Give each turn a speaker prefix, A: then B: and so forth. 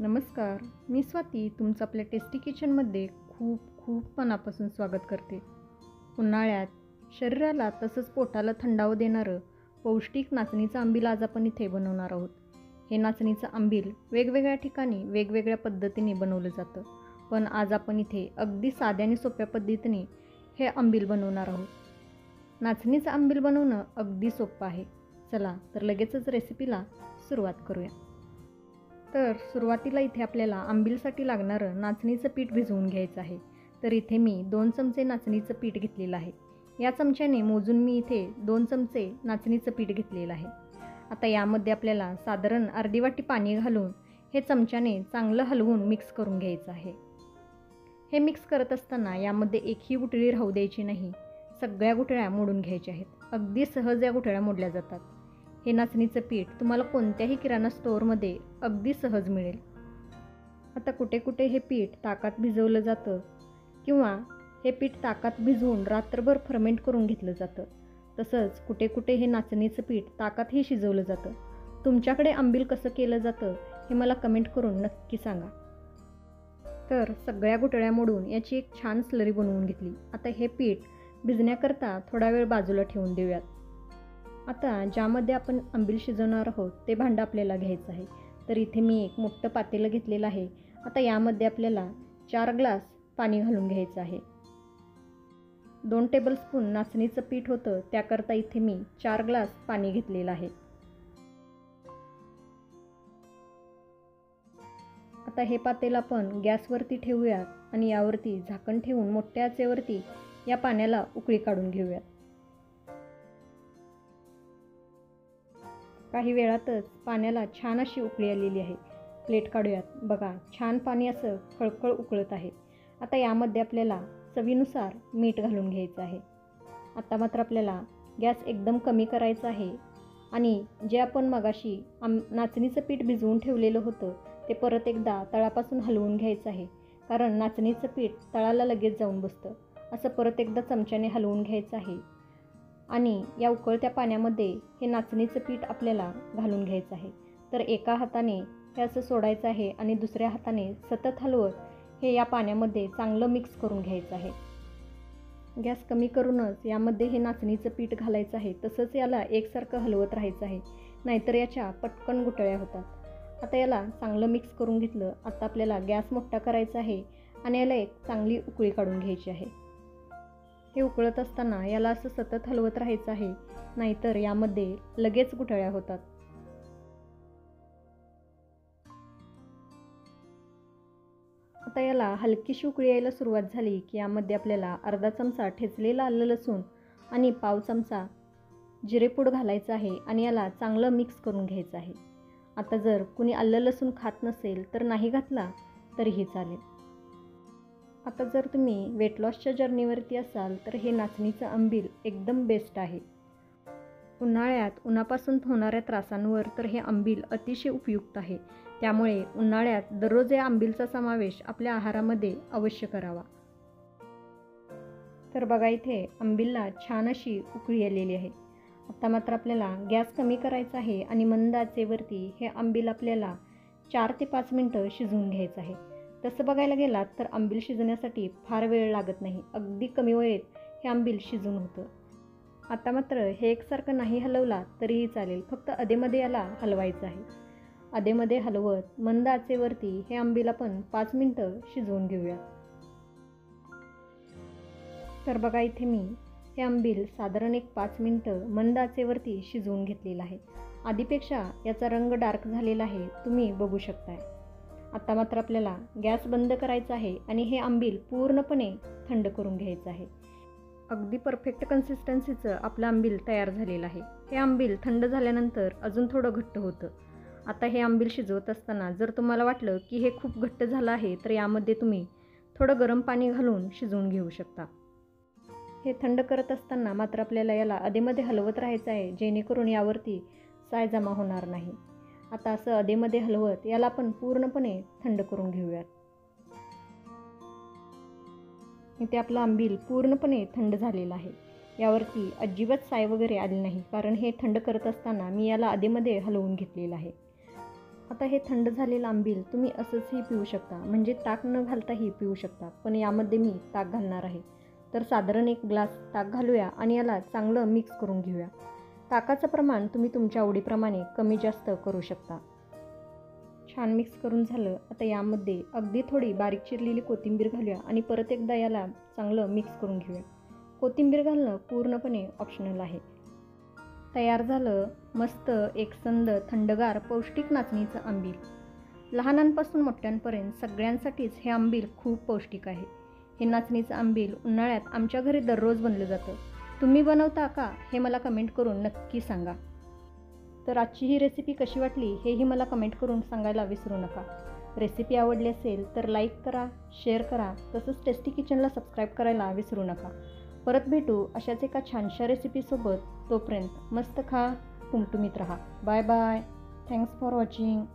A: नमस्कार, मी स्वाती तुमचं आपल्या टेस्टी किचनमध्ये खूप खूप मनापासून स्वागत करते. उन्हाळ्यात शरीराला तसंच पोटाला थंडावा देणारं पौष्टिक नाचणीचं आंबील आज आपण इथे बनवणार आहोत. हे नाचणीचं आंबील वेगवेगळ्या ठिकाणी वेगवेगळ्या पद्धतीने बनवलं जातं, पण आज आपण इथे अगदी साध्या आणि सोप्या पद्धतीने हे आंबील बनवणार आहोत. नाचणीचं आंबील बनवणं अगदी सोपं आहे. चला तर लगेचच रेसिपीला सुरुवात करूया. तर सुरुवातीला इथे आपल्याला आंबीलसाठी लागणारं नाचणीचं पीठ भिजवून घ्यायचं आहे. तर इथे मी 2 चमचे नाचणीचं पीठ घेतलेलं आहे. या चमच्याने मोजून मी इथे 2 चमचे नाचणीचं पीठ घेतलेलं आहे. आता यामध्ये आपल्याला साधारण अर्धी वाटी पाणी घालून हे चमच्याने चांगलं हलवून मिक्स करून घ्यायचं आहे. हे मिक्स करत असताना यामध्ये एकही गुठळी राहू द्यायची नाही. सगळ्या गुठळ्या मोडून घ्यायच्या आहेत. अगदी सहज या गुठळ्या मोडल्या जातात. हे नाचणीचं पीठ तुम्हाला कोणत्याही किराणा स्टोअरमध्ये अगदी सहज मिळेल. आता कुठे कुठे हे पीठ ताकात भिजवलं जातं किंवा हे पीठ ताकात भिजवून रात्रभर फर्मेंट करून घेतलं जातं. तसंच कुठे कुठे हे नाचणीचं पीठ ताकातही शिजवलं जातं. तुमच्याकडे आंबील कसं केलं जातं हे मला कमेंट करून नक्की सांगा. तर सगळ्या गुठळ्या मोडून याची एक छान स्लरी बनवून घेतली. आता हे पीठ भिजण्याकरता थोडा वेळ बाजूला ठेवून देऊयात. आता ज्यामध्ये आपण आंबील शिजवणार आहोत ते भांडं आपल्याला घ्यायचं आहे. तर इथे मी एक मोठं पातेलं घेतलेलं आहे. आता यामध्ये आपल्याला 4 ग्लास पाणी घालून घ्यायचं आहे. 2 टेबलस्पून नाचणीचं पीठ होतं त्याकरता इथे मी 4 ग्लास पाणी घेतलेलं आहे. आता हे पातेलं आपण गॅसवरती ठेवूयात आणि यावरती झाकण ठेवून मोठ्या आचेवरती या पाण्याला उकळी काढून घेऊयात. काही वेळातच पाण्याला छान अशी उकळी आलेली आहे. प्लेट काढूयात. बघा, छान पाणी असं खळखळ उकळत आहे. आता यामध्ये आपल्याला चवीनुसार मीठ घालून घ्यायचं आहे. आता मात्र आपल्याला गॅस एकदम कमी करायचा आहे आणि जे आपण मगाशी नाचणीचं पीठ भिजवून ठेवलेलं होतं ते परत एकदा तळापासून हलवून घ्यायचं आहे. कारण नाचणीचं पीठ तळाला लगेच जाऊन बसतं. असं परत एकदा चमच्याने हलवून घ्यायचं आहे आणि या उकळत्या पाण्यामध्ये हे नाचणीचं पीठ आपल्याला घालून घ्यायचं आहे. तर एका हाताने हे असं सोडायचं आहे आणि दुसऱ्या हाताने सतत हलवत हे या पाण्यामध्ये चांगलं मिक्स करून घ्यायचं आहे. गॅस कमी करूनच यामध्ये हे नाचणीचं पीठ घालायचं आहे. तसंच याला एकसारखं हलवत राहायचं आहे, नाहीतर याच्या पटकन गुठळ्या होतात. आता याला चांगलं मिक्स करून घेतलं. आता आपल्याला गॅस मोठा करायचा आहे आणि याला एक चांगली उकळी काढून घ्यायची आहे. हे उकळत असताना याला असं सतत हलवत राहायचं आहे, नाहीतर यामध्ये लगेच गुठळ्या होतात. आता याला हलकीशी उकळी यायला सुरुवात झाली की यामध्ये आपल्याला अर्धा चमचा ठेचलेला आलं लसूण आणि पाव चमचा जिरेपूड घालायचं आहे आणि याला चांगलं मिक्स करून घ्यायचं आहे. आता जर कुणी आलं लसूण खात नसेल तर नाही घातला तरीही चालेल. आता जर तुम्ही वेट लॉसच्या जर्नीवरती असाल तर हे नाचणीचं आंबील एकदम बेस्ट आहे. उन्हाळ्यात उन्हापासून होणाऱ्या त्रासांवर तर हे आंबील अतिशय उपयुक्त आहे. त्यामुळे उन्हाळ्यात दररोज या आंबीलचा समावेश आपल्या आहारामध्ये अवश्य करावा. तर बघा, इथे आंबीलला छान अशी उकळी आलेली आहे. आता मात्र आपल्याला गॅस कमी करायचा आहे आणि मंद आचेवरती हे आंबील आपल्याला 4 ते 5 मिनटं शिजवून घ्यायचं आहे. तसं बघायला गेलात तर आंबील शिजण्यासाठी फार वेळ लागत नाही. अगदी कमी वेळेत हे आंबील शिजून होतं. आता मात्र हे एकसारखं नाही हलवला तरीही चालेल, फक्त अधेमध्ये याला हलवायचं आहे. अधेमध्ये हलवत मंद आचेवरती हे आंबील आपण 5 मिनटं शिजवून घेऊया. तर बघा, इथे मी हे आंबील साधारण एक 5 मिनटं मंद आचेवरती शिजवून घेतलेलं आहे. आधीपेक्षा याचा रंग डार्क झालेला आहे, तुम्ही बघू शकताय. आता मात्र आपल्याला गॅस बंद करायचा आहे आणि हे आंबील पूर्णपणे थंड करून घ्यायचं आहे. अगदी परफेक्ट कन्सिस्टन्सीचं आपलं आंबील तयार झालेलं आहे. हे आंबील थंड झाल्यानंतर अजून थोडं घट्ट होतं. आता हे आंबील शिजवत असताना जर तुम्हाला वाटलं की हे खूप घट्ट झालं आहे तर यामध्ये तुम्ही थोडं गरम पाणी घालून शिजवून घेऊ शकता. हे थंड करत असताना मात्र आपल्याला याला अधेमध्ये हलवत राहायचं आहे, जेणेकरून यावरती साय जमा होणार नाही. आता असं अधेमध्ये हलवत याला आपण पूर्णपणे थंड करून घेऊयात. इथे आपलं आंबील पूर्णपणे थंड झालेलं आहे. यावरती अजिबात साय वगैरे आली नाही, कारण हे थंड करत असताना मी याला अधेमध्ये हलवून घेतलेलं आहे. आता हे थंड झालेलं आंबील तुम्ही असंचही पिऊ शकता, म्हणजे ताक न घालताही पिऊ शकता. पण यामध्ये मी ताक घालणार आहे. तर साधारण 1 ग्लास ताक घालूया आणि याला चांगलं मिक्स करून घेऊया. ताकाचं प्रमाण तुम्ही तुमच्या आवडीप्रमाणे कमी जास्त करू शकता. छान मिक्स करून झालं. आता यामध्ये अगदी थोडी बारीक चिरलेली कोथिंबीर घालूया आणि परत एकदा याला चांगलं मिक्स करून घेऊया. कोथिंबीर घालणं पूर्णपणे ऑप्शनल आहे. तयार झालं मस्त एकसंध थंडगार पौष्टिक नाचणीचं आंबील. लहानांपासून मोठ्यांपर्यंत सगळ्यांसाठीच हे आंबील खूप पौष्टिक आहे. हे नाचणीचं आंबील उन्हाळ्यात आमच्या घरी दररोज बनलं जातं. तुम्ही बनवता का हे मला कमेंट करून नक्की सांगा. तर आजची ही रेसिपी कशी वाटली हेही मला कमेंट करून सांगायला विसरू नका. रेसिपी आवडली असेल तर लाईक करा, शेअर करा, तसंच टेस्टी किचनला सबस्क्राईब करायला विसरू नका. परत भेटू अशाच एका छानशा रेसिपीसोबत. तोपर्यंत मस्त खा, टुमटुमीत राहा. Bye bye. Thanks for watching.